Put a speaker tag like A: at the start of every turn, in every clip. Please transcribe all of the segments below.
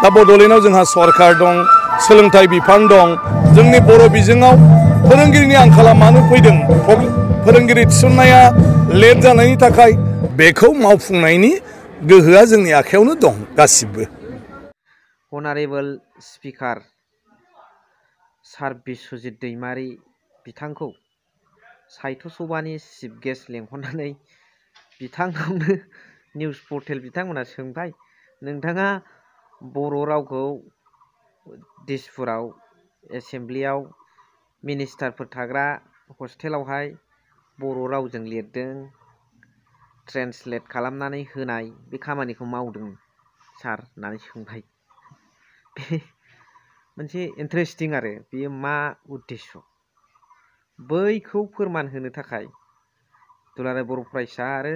A: दा बड'लेण्डआव जोंहा सरकार दं, सोलोंथाइ बिफान दं। जोंनि बर' बिजोङाव फोरोंगिरिनि आंखाला मानो फैदों? फोरोंगिरि थिसननाया लेट जानायनि थाखाय बेखौ मावफुंनायनि गोहोआ जोंनि आखायावनो दं गासिबो।
B: अनारेबल स्पिकार सार बिस्वजित दैमारि बिथांखौ साहित्य सभानि चिफ गेस्ट लेंहरनानै बिथांनावनो निउस पर्टेल बिथांमोना सोंबाय, नोंथाङा बर' रावखौ दिसपुराव एसेम्ब्लियाव मिनिस्टारफोर थाग्रा हस्टेलावहाय बर' रावजों लिरदों, ट्रेन्सलेट खालामनानै होनाय बे खामानिखौ मावदों सार होननानै सोंबाय। बे मोनसे इन्टारेस्टिं आरो बेयो मा उद्देश्य? बैखौ फोरमान होनो थाखाय दुलाराय बर' फरायसा आरो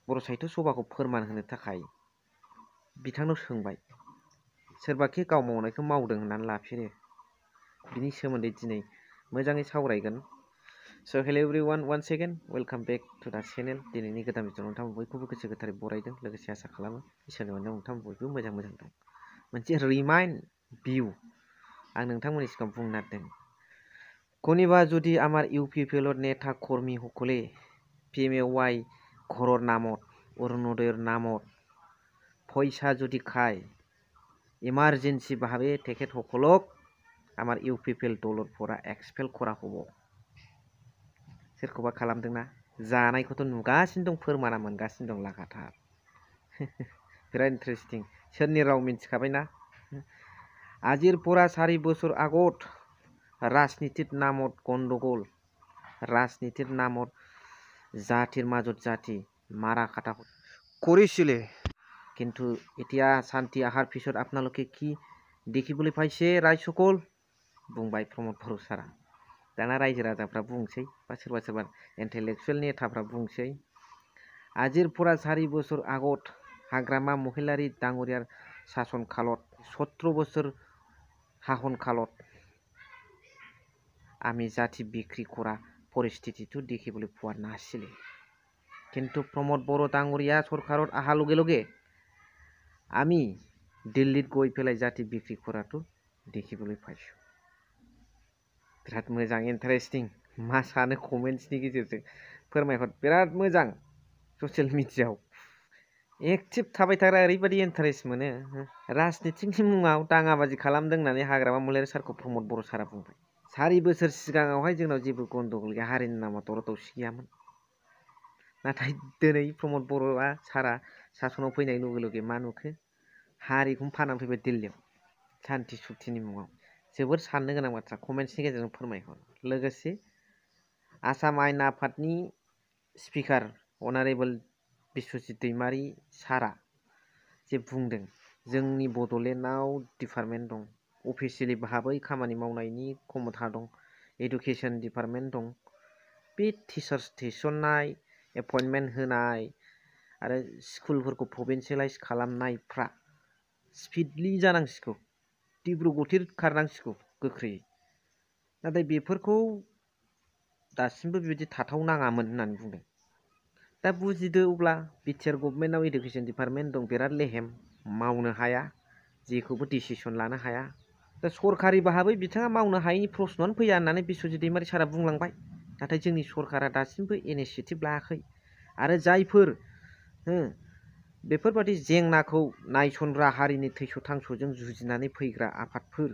B: बर' साहित्य सभाखौ फोरमान होनो थाखाय बिथांनाव सोंबाय। सोरबाखि गाव मावनायखौ मावदों होननानै लाफिनो। बिनि सोमोन्दै दिनै मोजाङै सावरायगोन। So' hello' everyone, one second welcome back to the channel. दिनैनि गोदान भिडिअ'आव नोंथांमोन बयखौबो गोसो गोथारै बरायदों, लोगोसे आसा खालामो इसोरनि अननायाव नोंथांमोन बयबो मोजां दं। मोनसे रिमाइन्ड भिउ आं नोंथांमोननि सिगाङाव बुंनो नागिरदों। कनिबा जुदि आमार इउपिपिएल नेता कर्मी সকলে PMAY ঘৰৰ নামত অৰুণোদয়ৰ নামত পইচা যদি খায়, ইমাৰ্জেঞ্চি ভাৱে তেখেতসকলক আমাৰ ইউপিপিএল দলৰ পৰা এক্সपेल কৰা হ'ব। सोरखौबा खालामदोंना? जानायखौथ' नुगासिनो दं, फोरमाना मोनगासिनो दं लागाथार। बिराद इन्टारेस्टिं। सोरनि राव मिन्थिखाबायना? আজিৰ পৰা 4 বছৰ আগত राजनीतिर नामत गंडगोल, राजनीतिर नामत জাতিৰ মাজত জাতি মাৰা কাটা কৰিছিলে। কিন্তু এতিয়া শান্তি আহাৰ পিছত আপোনালোকে কি দেখিবলৈ পাইছে ৰাইজসকল? बुंबाय प्रमद बर' सारा। दाना रायजो राजाफ्रा बुंसै बा सोरबा सोरबा इन्टेलेक्सुवेल नेताफ्रा बुंसै, আজিৰ পৰা 4 বছর আগত हाग्रामा महिलारी ডাঙরিয়ার শাসন কালত 17 বছর শাসন কালত আমি জাতি বিক্রি করা পৰিস্থিতিটো দেখিবলৈ পোৱা নাছিলে। কিন্তু प्रमद बर' ডাঙরিয়া সরকারত অহাৰ লগে লগে আমি দিল্লীত গৈ পেলাই জাতি বিক্রি কৰাটো দেখিবলৈ পাইছো। बिराद मोजां, इन्टारेस्टिं। मा सानो कमेन्ट्सनि गेजेरजों फोरमायहर। बिराद मोजां। ससियेल मिडियाआव एक्टिभ थाबाय थाग्रा ओरैबायदि इन्टारेस्ट मोनो। राजनितिनि मुङाव दाङाबाजि खालामदों होननानै हाग्रामा महिलारी सारखौ प्रमद बर' सारा बुंबाय। 4 बोसोर सिगाङावहाय जोंनाव जेबो गन्दगल गैया, हारिनि नामाव दावराव दावसि गैयामोन। नाथाय दिनै प्रमद बर'आ सारा सासनाव फैनाय लोगो लोगो मा नुखो? हारिखौनो फानानै फैबाय दिल्लीयाव सान्ति सुक्तिनि मुङाव। जोबोर साननो गोनां बाथ्रा, कमेन्ट्सनि गेजेरजों फोरमायहर। लोगोसे आसाम आयेन आफादनि स्पिकार अनारेबल बिस्वजित दैमारि सारा जे बुंदों, जोंनि बड'लेण्डआव डिपार्टमेन्ट दं, अफिसियेलि भाबै खामानि मावनायनि क्षमता दं, एडुकेसन डिपार्टमेन्ट दं। बे टिचार्स थिसननाय, एपइन्टमेन्ट होनाय आरो स्कुलफोरखौ प्रभिन्सियेलाइज खालामनायफ्रा स्पिडलि जानांसिगौ, तीव्र गतिर खारनांसिगौ गोख्रैयै। नाथाय बेफोरखौ दासिमबो बेबायदि थाथाव नाङामोन होननानै बुंदों। दा बुजिदो अब्ला बिटिआर गभर्नमेन्टआव एडुकेसन डिपार्टमेन्ट दं, बिराद लेहेम, मावनो हाया, जेखौबो डिसिसन लानो हाया। दा सरकारि भाबै बिथाङा मावनो हायैनि प्रश्नआनो फैया होननानै बिस्वजित दैमारि सारा बुंलांबाय। नाथाय जोंनि सरकारा दासिमबो इनिसियेटिभ लायाखै। आरो जायफोर बेफोरबादि जेंनाखौ नायसनग्रा हारिनि थैस' थांस'जों जुजिनानै फैग्रा आफादफोर,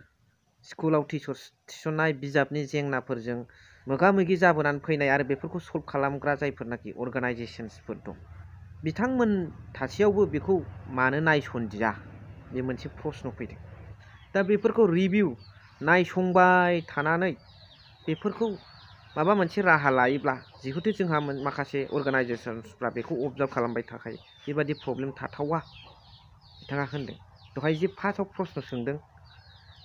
B: स्कुलाव टिचार्स थिसननाय, बिजाबनि जेंनाफोरजों मोगा मोगि जाबोनानै फैनाय आरो बेफोरखौ सल्भ खालामग्रा जायफोरनाखि अर्गानाइजेसन्सफोर दं, बिथांमोन थासेयावबो बेखौ मानो नायसनदिया? बे मोनसे प्रश्न फैदों। दा बेफोरखौ रिभिउ नायसंबाय थानानै बेफोरखौ माबा मोनसे राहा लायोब्ला, जिहेतु जोंहा माखासे अर्गानाइजेसन्सफ्रा बेखौ अबजार्भ खालामबाय थाखायो, बेबादि प्रब्लेम थाथावा बिथाङा होनदों। दहाय जे फार्स्टआव प्रश्न सोंदों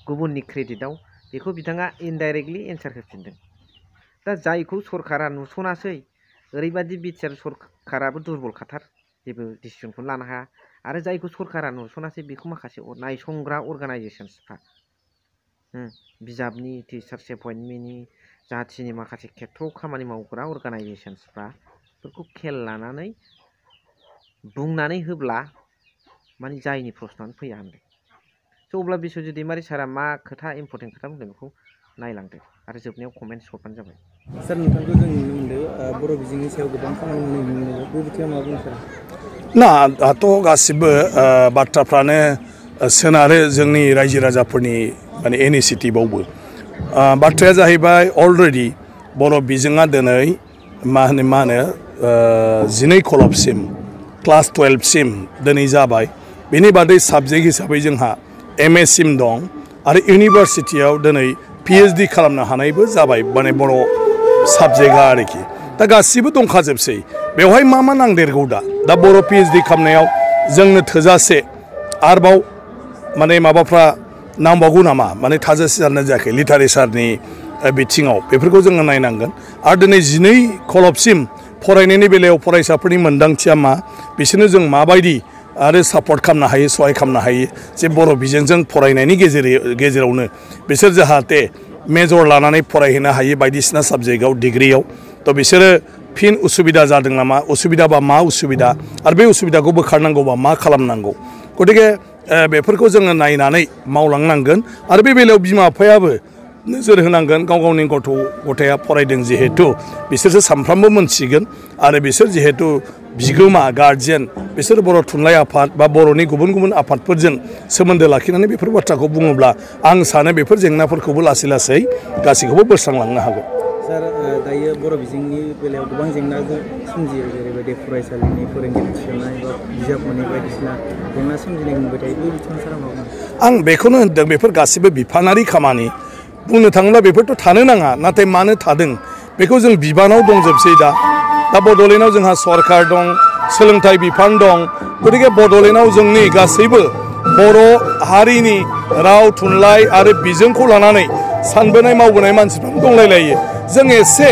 B: गुबुननि क्रेडिटआव, बेखौ बिथाङा इनडाइरेक्टलि एन्सार होफिनदों। दा जायखौ सरकारा नुसनासै, ओरैबादि बिटिआर सरकाराबो दुरबलखाथार, जेबो डिसिसनखौनो लानो हाया। आरो जायखौ सरकारा नुसनासै बेखौ माखासे नायसंग्रा अर्गानाइजेसन्सफ्रा, बिजाबनि, टिचार्स एपइन्टमेन्टनि, जाथिनि माखासे खेथ्रआव खामानि मावग्रा अर्गानाइजेसन्सफ्रा बेफोरखौ खेल लानानै बुंनानै होब्ला माने जायनि प्रश्नआनो फैया होनदों। स' अब्ला बिस्वजित दैमारि सारा मा खोथा इम्परटेन्ट खोथा बुंदों बेखौ नायलांदो आरो जोबनायाव कमेन्ट्स हरबानो जाबाय।
C: सार नोंथांखौ जों नुनो मोनदों बर' बिजोंनि सायाव गोबां खामानि मावनाय नुनो मोनो बे बिथिङाव मा बुंनो सार?
A: ना दाथ' गासिबो बाथ्राफ्रानो सोनारो जोंनि रायजो राजाफोरनि माने इनिसियेटिभआवबो बाथ्राया जाहैबाय अलरेडि बर' बिजोङा दिनै मा होनो 12 खलबसिम क्लास 12 सिम दिनै जाबाय। बेनि बादै साबजेक्ट हिसाबै जोंहा MA सिम दं आरो इउनिभार्सिटियाव दिनै PhD खालामनो हानायबो जाबाय माने बर' साबजेक्टआ आरोखि। दा गासिबो दंखाजोबसै बेवहाय मा नांदेरगौ दा बर' PhD खालामनायाव जोंनो थोजासे आरोबाव माने माबाफ्रा नांबावगौ नामा माने थाजासे जानो जायाखै लिटारेचारनि बिथिङाव बेफोरखौ जोङो नायनांगोन। आरो दिनै 12 खलबसिम फरायनायनि बेलायाव फरायसाफोरनि मोन्दांथिया मा बिसोरनो जों माबायदि आरो सापर्ट खालामनो हायो सहाय खालामनो हायो जे बर' बिजोंजों फरायनायनि गेजेरावनो बिसोर जाहाथे मेजर लानानै फरायहैनो हायो बायदिसिना साबजेक्टआव डिग्रियाव थ' बिसोरो फिन उसुबिदा जादों नामा उसुबिदाबा मा उसुबिदा आरो बे उसुबिदाखौ बोखारनांगौबा मा खालामनांगौ गतिके बेफोरखौ जोङो नायनानै मावलांनांगोन आरो बे बेलायाव बिमा बिफायाबो नोजोर होनांगोन गाव गावनि गथाया फरायदों जिहेतु बिसोरसो सानफ्रामबो मोनथिगोन आरो बिसोर जिहेतु बिगोमा गार्जियान बिसोर बर' थुनलाइ आफाद बा बर'नि गुबुन गुबुन आफादफोरजों सोमोन्दो लाखिनानै बेफोर बाथ्राखौ बुङोब्ला आं सानो बेफोर जेंनाफोरखौबो लासै लासै गासैखौबो बोस्रांलांनो हागोन।
C: सार दायो बर' बिजोंनि बेलायाव गोबां जेंना सोमजियो जेरैबायदि फरायसालिनि फोरोंगिरि थिसननाय बा बिजाब मोननाय बायदिसिना जेंना सोमजिनाय नुबाय थायो बे बिथिङाव सारा मा बुङो?
A: आं बेखौनो होनदों बेफोर गासिबो बिफानारि खामानि बुंनो थाङोब्ला बेफोरथ' थानो नाङा नाथाय मानो थादों बेखौ जों बिबानाव दंजोबसै दा बड'लेण्डआव जोंहा सरकार दं सोलोंथाइ बिफान दं गतिके बड'लेण्डआव जोंनि गासैबो बर' हारिनि राव थुनलाइ आरो बिजोंखौ लानानै सानबोनाय मावबोनाय मानसिफ्रानो दंलायलायो जों एसे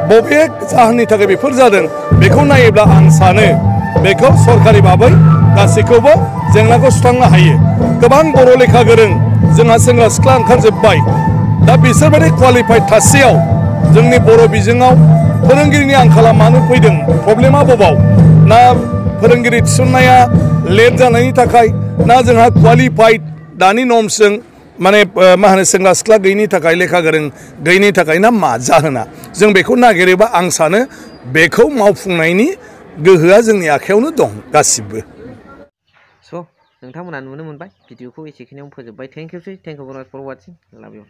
A: बबे जाहोननि थाखाय बेफोर जादों बेखौ नायोब्ला आं सानो बेखौ सरकारि भाबै गासैखौबो जेंनाखौ सुस्रांनो हायो। गोबां बर' लेखा गोरों जोंहा सेंग्रा सिख्ला ओंखारजोब्बाय दा बिसोरबायदि क्वालिफाइड थासेयाव जोंनि बर' बिजोङाव फोरोंगिरिनि आंखाला मानो फैदों प्रब्लेमा बबाव ना फोरोंगिरि थिसननाया लेट जानायनि थाखाय ना जोंहा क्वालिफाइड दानि नर्मसजों माने मा होनो सेंग्रा सिख्ला गैयिनि थाखाय लेखा गोरों गैयिनि थाखाय ना मा जाहोना जों बेखौ नागिरोबा आं सानो बेखौ मावफुंनायनि गोहोआ जोंनि आखायावनो दं गासिबो।
B: स' नोंथांमोना नुनो मोनबाय भिडिअखौ एसेखिनियावनो फोजोबबाय थेंक इउ फर वाचिं लाभ इउ।